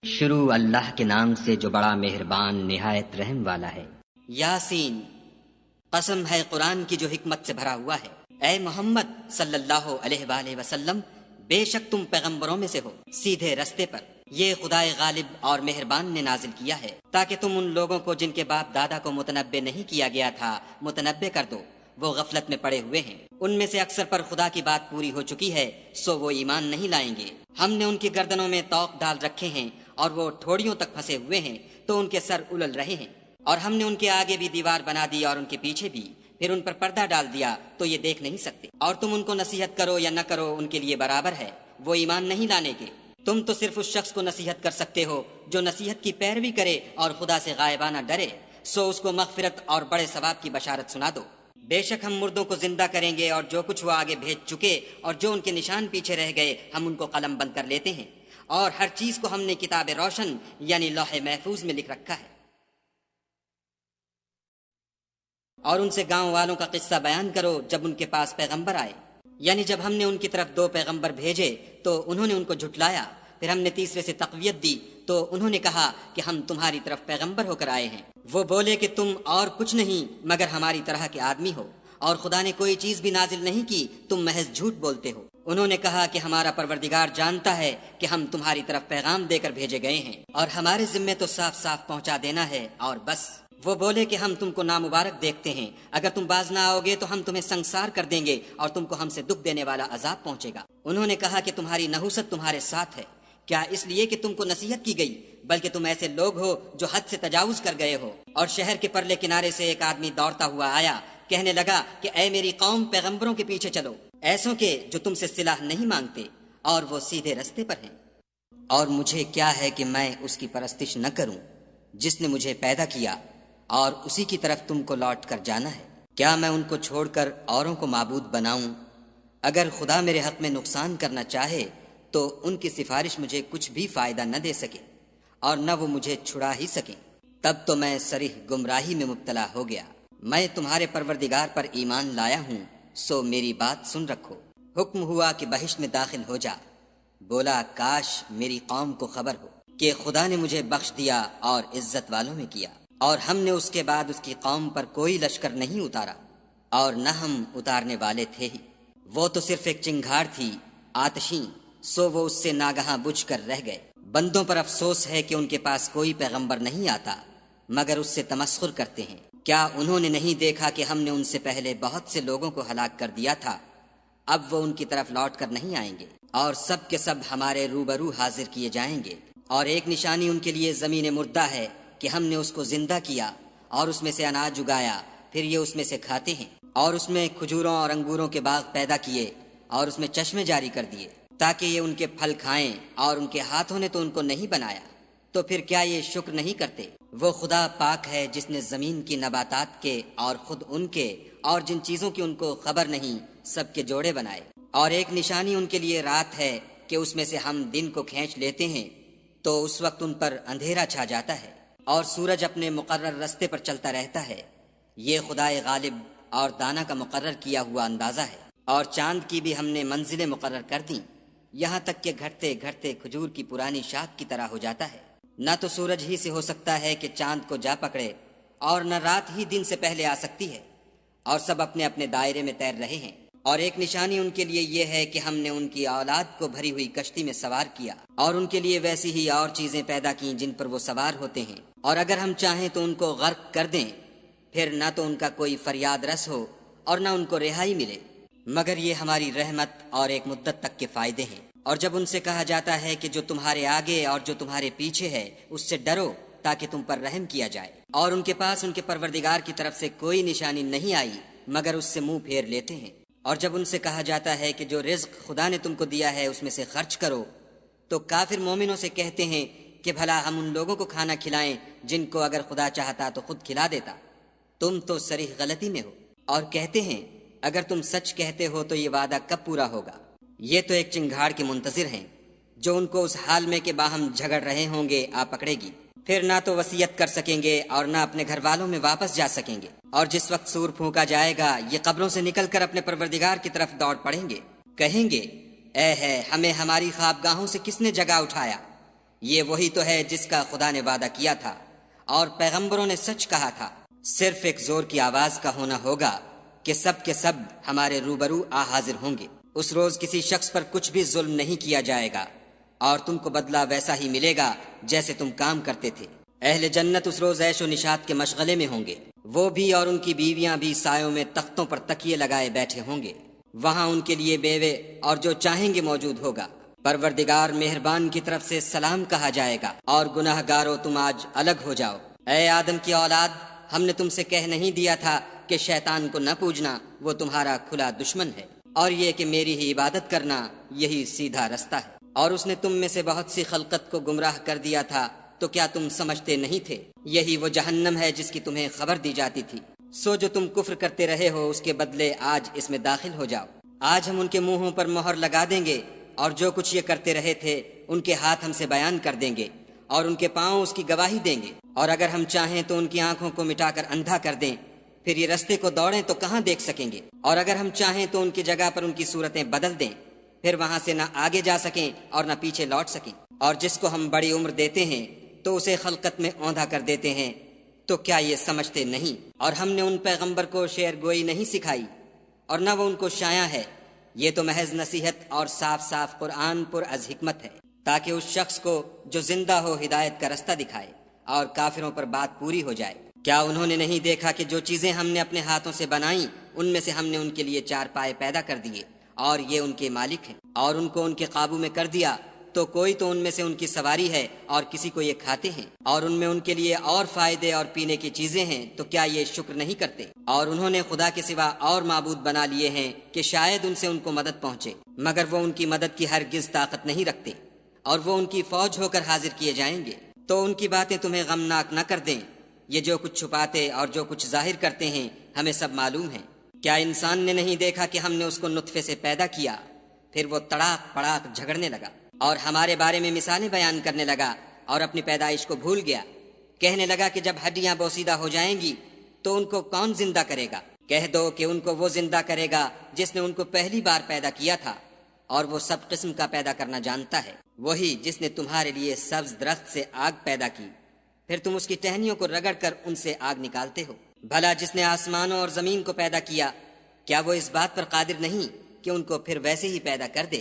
شروع اللہ کے نام سے جو بڑا مہربان نہایت رحم والا ہے۔ یاسین، قسم ہے قرآن کی جو حکمت سے بھرا ہوا ہے۔ اے محمد صلی اللہ علیہ وآلہ وسلم، بے شک تم پیغمبروں میں سے ہو، سیدھے رستے پر۔ یہ خدائے غالب اور مہربان نے نازل کیا ہے تاکہ تم ان لوگوں کو جن کے باپ دادا کو متنبع نہیں کیا گیا تھا متنبع کر دو۔ وہ غفلت میں پڑے ہوئے ہیں، ان میں سے اکثر پر خدا کی بات پوری ہو چکی ہے، سو وہ ایمان نہیں لائیں گے۔ ہم نے ان کی گردنوں میں طوق ڈال رکھے ہیں اور وہ ٹھوڑیوں تک پھنسے ہوئے ہیں تو ان کے سر الل رہے ہیں، اور ہم نے ان کے آگے بھی دیوار بنا دی اور ان کے پیچھے بھی، پھر ان پر پردہ ڈال دیا تو یہ دیکھ نہیں سکتے۔ اور تم ان کو نصیحت کرو یا نہ کرو ان کے لیے برابر ہے، وہ ایمان نہیں لانے کے۔ تم تو صرف اس شخص کو نصیحت کر سکتے ہو جو نصیحت کی پیروی کرے اور خدا سے غائبانہ ڈرے، سو اس کو مغفرت اور بڑے ثواب کی بشارت سنا دو۔ بے شک ہم مردوں کو زندہ کریں گے، اور جو کچھ وہ آگے بھیج چکے اور جو ان کے نشان پیچھے رہ گئے ہم ان کو قلم بند کر لیتے ہیں، اور ہر چیز کو ہم نے کتاب روشن یعنی لوح محفوظ میں لکھ رکھا ہے۔ اور ان سے گاؤں والوں کا قصہ بیان کرو جب ان کے پاس پیغمبر آئے، یعنی جب ہم نے ان کی طرف 2 پیغمبر بھیجے تو انہوں نے ان کو جھٹلایا، پھر ہم نے تیسرے سے تقویت دی تو انہوں نے کہا کہ ہم تمہاری طرف پیغمبر ہو کر آئے ہیں۔ وہ بولے کہ تم اور کچھ نہیں مگر ہماری طرح کے آدمی ہو، اور خدا نے کوئی چیز بھی نازل نہیں کی، تم محض جھوٹ بولتے ہو۔ انہوں نے کہا کہ ہمارا پروردگار جانتا ہے کہ ہم تمہاری طرف پیغام دے کر بھیجے گئے ہیں، اور ہمارے ذمے تو صاف صاف پہنچا دینا ہے اور بس۔ وہ بولے کہ ہم تم کو نامبارک دیکھتے ہیں، اگر تم باز نہ آؤ گے تو ہم تمہیں سنگسار کر دیں گے اور تم کو ہم سے دکھ دینے والا عذاب پہنچے گا۔ انہوں نے کہا کہ تمہاری نحوست تمہارے ساتھ ہے، کیا اس لیے کہ تم کو نصیحت کی گئی؟ بلکہ تم ایسے لوگ ہو جو حد سے تجاوز کر گئے ہو۔ اور شہر کے پرلے کنارے سے ایک آدمی دوڑتا ہوا آیا، کہنے لگا کہ اے میری قوم، پیغمبروں کے پیچھے چلو، ایسوں کے جو تم سے صلاح نہیں مانگتے اور وہ سیدھے رستے پر ہیں۔ اور مجھے کیا ہے کہ میں اس کی پرستش نہ کروں جس نے مجھے پیدا کیا، اور اسی کی طرف تم کو لوٹ کر جانا ہے۔ کیا میں ان کو چھوڑ کر اوروں کو معبود بناؤں؟ اگر خدا میرے حق میں نقصان کرنا چاہے تو ان کی سفارش مجھے کچھ بھی فائدہ نہ دے سکے، اور نہ وہ مجھے چھڑا ہی سکیں۔ تب تو میں صریح گمراہی میں مبتلا ہو گیا۔ میں تمہارے پروردگار پر ایمان لایا ہوں، سو میری بات سن رکھو۔ حکم ہوا کہ بہشت میں داخل ہو جا۔ بولا کاش میری قوم کو خبر ہو کہ خدا نے مجھے بخش دیا اور عزت والوں میں کیا، اور ہم نے اس کے بعد اس کی قوم پر کوئی لشکر نہیں اتارا، اور نہ ہم اتارنے والے تھے ہی۔ وہ تو صرف ایک چنگھاڑ تھی آتشیں، سو وہ اس سے ناگہاں بجھ کر رہ گئے۔ بندوں پر افسوس ہے کہ ان کے پاس کوئی پیغمبر نہیں آتا مگر اس سے تمسخر کرتے ہیں۔ کیا انہوں نے نہیں دیکھا کہ ہم نے ان سے پہلے بہت سے لوگوں کو ہلاک کر دیا تھا؟ اب وہ ان کی طرف لوٹ کر نہیں آئیں گے، اور سب کے سب ہمارے روبرو حاضر کیے جائیں گے۔ اور ایک نشانی ان کے لیے زمین مردہ ہے کہ ہم نے اس کو زندہ کیا اور اس میں سے اناج اگایا، پھر یہ اس میں سے کھاتے ہیں، اور اس میں کھجوروں اور انگوروں کے باغ پیدا کیے اور اس میں چشمے جاری کر دیے تاکہ یہ ان کے پھل کھائیں، اور ان کے ہاتھوں نے تو ان کو نہیں بنایا، تو پھر کیا یہ شکر نہیں کرتے؟ وہ خدا پاک ہے جس نے زمین کی نباتات کے اور خود ان کے اور جن چیزوں کی ان کو خبر نہیں سب کے جوڑے بنائے۔ اور ایک نشانی ان کے لیے رات ہے کہ اس میں سے ہم دن کو کھینچ لیتے ہیں تو اس وقت ان پر اندھیرا چھا جاتا ہے، اور سورج اپنے مقرر رستے پر چلتا رہتا ہے۔ یہ خدائے غالب اور دانا کا مقرر کیا ہوا اندازہ ہے۔ اور چاند کی بھی ہم نے منزلیں مقرر کر دیں، یہاں تک کہ گھٹتے گھٹتے کھجور کی پرانی شاخ کی طرح ہو جاتا ہے۔ نہ تو سورج ہی سے ہو سکتا ہے کہ چاند کو جا پکڑے، اور نہ رات ہی دن سے پہلے آ سکتی ہے، اور سب اپنے اپنے دائرے میں تیر رہے ہیں۔ اور ایک نشانی ان کے لیے یہ ہے کہ ہم نے ان کی اولاد کو بھری ہوئی کشتی میں سوار کیا، اور ان کے لیے ویسی ہی اور چیزیں پیدا کی جن پر وہ سوار ہوتے ہیں، اور اگر ہم چاہیں تو ان کو غرق کر دیں، پھر نہ تو ان کا کوئی فریاد رس ہو اور نہ ان کو رہائی ملے، مگر یہ ہماری رحمت اور ایک مدت تک کے فائدے ہیں۔ اور جب ان سے کہا جاتا ہے کہ جو تمہارے آگے اور جو تمہارے پیچھے ہے اس سے ڈرو تاکہ تم پر رحم کیا جائے، اور ان کے پاس ان کے پروردگار کی طرف سے کوئی نشانی نہیں آئی مگر اس سے منہ پھیر لیتے ہیں۔ اور جب ان سے کہا جاتا ہے کہ جو رزق خدا نے تم کو دیا ہے اس میں سے خرچ کرو، تو کافر مومنوں سے کہتے ہیں کہ بھلا ہم ان لوگوں کو کھانا کھلائیں جن کو اگر خدا چاہتا تو خود کھلا دیتا۔ تم تو صریح غلطی میں ہو۔ اور کہتے ہیں اگر تم سچ کہتے ہو تو یہ وعدہ کب پورا ہوگا؟ یہ تو ایک چنگھاڑ کے منتظر ہیں جو ان کو اس حال میں کہ باہم جھگڑ رہے ہوں گے آ پکڑے گی، پھر نہ تو وصیت کر سکیں گے اور نہ اپنے گھر والوں میں واپس جا سکیں گے۔ اور جس وقت سور پھونکا جائے گا یہ قبروں سے نکل کر اپنے پروردگار کی طرف دوڑ پڑیں گے، کہیں گے اے ہے ہمیں ہماری خوابگاہوں سے کس نے جگا اٹھایا؟ یہ وہی تو ہے جس کا خدا نے وعدہ کیا تھا اور پیغمبروں نے سچ کہا تھا۔ صرف ایک زور کی آواز کا ہونا ہوگا کہ سب کے سب ہمارے روبرو آ حاضر ہوں گے۔ اس روز کسی شخص پر کچھ بھی ظلم نہیں کیا جائے گا اور تم کو بدلہ ویسا ہی ملے گا جیسے تم کام کرتے تھے۔ اہل جنت اس روز عیش و نشاط کے مشغلے میں ہوں گے، وہ بھی اور ان کی بیویاں بھی سایوں میں تختوں پر تکیے لگائے بیٹھے ہوں گے۔ وہاں ان کے لیے بیوے اور جو چاہیں گے موجود ہوگا۔ پروردگار مہربان کی طرف سے سلام کہا جائے گا اور گناہ گارو تم آج الگ ہو جاؤ۔ اے آدم کی اولاد، ہم نے تم سے کہہ نہیں دیا تھا کہ شیطان کو نہ پوجنا، وہ تمہارا کھلا دشمن ہے، اور یہ کہ میری ہی عبادت کرنا یہی سیدھا رستہ ہے۔ اور اس نے تم میں سے بہت سی خلقت کو گمراہ کر دیا تھا، تو کیا تم سمجھتے نہیں تھے؟ یہی وہ جہنم ہے جس کی تمہیں خبر دی جاتی تھی۔ سو جو تم کفر کرتے رہے ہو اس کے بدلے آج اس میں داخل ہو جاؤ۔ آج ہم ان کے منہوں پر مہر لگا دیں گے اور جو کچھ یہ کرتے رہے تھے ان کے ہاتھ ہم سے بیان کر دیں گے اور ان کے پاؤں اس کی گواہی دیں گے۔ اور اگر ہم چاہیں تو ان کی آنکھوں کو مٹا کر اندھا کر دیں، پھر یہ رستے کو دوڑیں تو کہاں دیکھ سکیں گے؟ اور اگر ہم چاہیں تو ان کی جگہ پر ان کی صورتیں بدل دیں، پھر وہاں سے نہ آگے جا سکیں اور نہ پیچھے لوٹ سکیں۔ اور جس کو ہم بڑی عمر دیتے ہیں تو اسے خلقت میں اوندھا کر دیتے ہیں، تو کیا یہ سمجھتے نہیں؟ اور ہم نے ان پیغمبر کو شعر گوئی نہیں سکھائی اور نہ وہ ان کو شایع ہے، یہ تو محض نصیحت اور صاف صاف قرآن پر از حکمت ہے، تاکہ اس شخص کو جو زندہ ہو ہدایت کا رستہ دکھائے اور کافروں پر بات پوری ہو جائے۔ کیا انہوں نے نہیں دیکھا کہ جو چیزیں ہم نے اپنے ہاتھوں سے بنائیں ان میں سے ہم نے ان کے لیے چار پائے پیدا کر دیے اور یہ ان کے مالک ہیں، اور ان کو ان کے قابو میں کر دیا تو کوئی تو ان میں سے ان کی سواری ہے اور کسی کو یہ کھاتے ہیں، اور ان میں ان کے لیے اور فائدے اور پینے کی چیزیں ہیں، تو کیا یہ شکر نہیں کرتے؟ اور انہوں نے خدا کے سوا اور معبود بنا لیے ہیں کہ شاید ان سے ان کو مدد پہنچے، مگر وہ ان کی مدد کی ہرگز طاقت نہیں رکھتے، اور وہ ان کی فوج ہو کر حاضر کیے جائیں گے۔ تو ان کی باتیں تمہیں غمناک نہ کر دیں، یہ جو کچھ چھپاتے اور جو کچھ ظاہر کرتے ہیں ہمیں سب معلوم ہے۔ کیا انسان نے نہیں دیکھا کہ ہم نے اس کو نطفے سے پیدا کیا، پھر وہ تڑاک پڑاک جھگڑنے لگا اور ہمارے بارے میں مثالیں بیان کرنے لگا اور اپنی پیدائش کو بھول گیا، کہنے لگا کہ جب ہڈیاں بوسیدہ ہو جائیں گی تو ان کو کون زندہ کرے گا؟ کہہ دو کہ ان کو وہ زندہ کرے گا جس نے ان کو پہلی بار پیدا کیا تھا، اور وہ سب قسم کا پیدا کرنا جانتا ہے، وہی جس نے تمہارے لیے سبز درخت سے آگ پیدا کی، پھر تم اس کی ٹہنیوں کو رگڑ کر ان سے آگ نکالتے ہو۔ بھلا جس نے آسمانوں اور زمین کو پیدا کیا، کیا وہ اس بات پر قادر نہیں کہ ان کو پھر ویسے ہی پیدا کر دے؟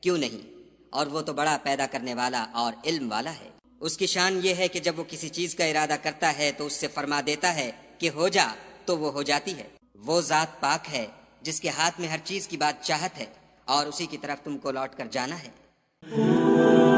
کیوں نہیں؟ اور وہ تو بڑا پیدا کرنے والا اور علم والا ہے۔ اس کی شان یہ ہے کہ جب وہ کسی چیز کا ارادہ کرتا ہے تو اس سے فرما دیتا ہے کہ ہو جا، تو وہ ہو جاتی ہے۔ وہ ذات پاک ہے جس کے ہاتھ میں ہر چیز کی بات چاہت ہے، اور اسی کی طرف تم کو لوٹ کر جانا ہے۔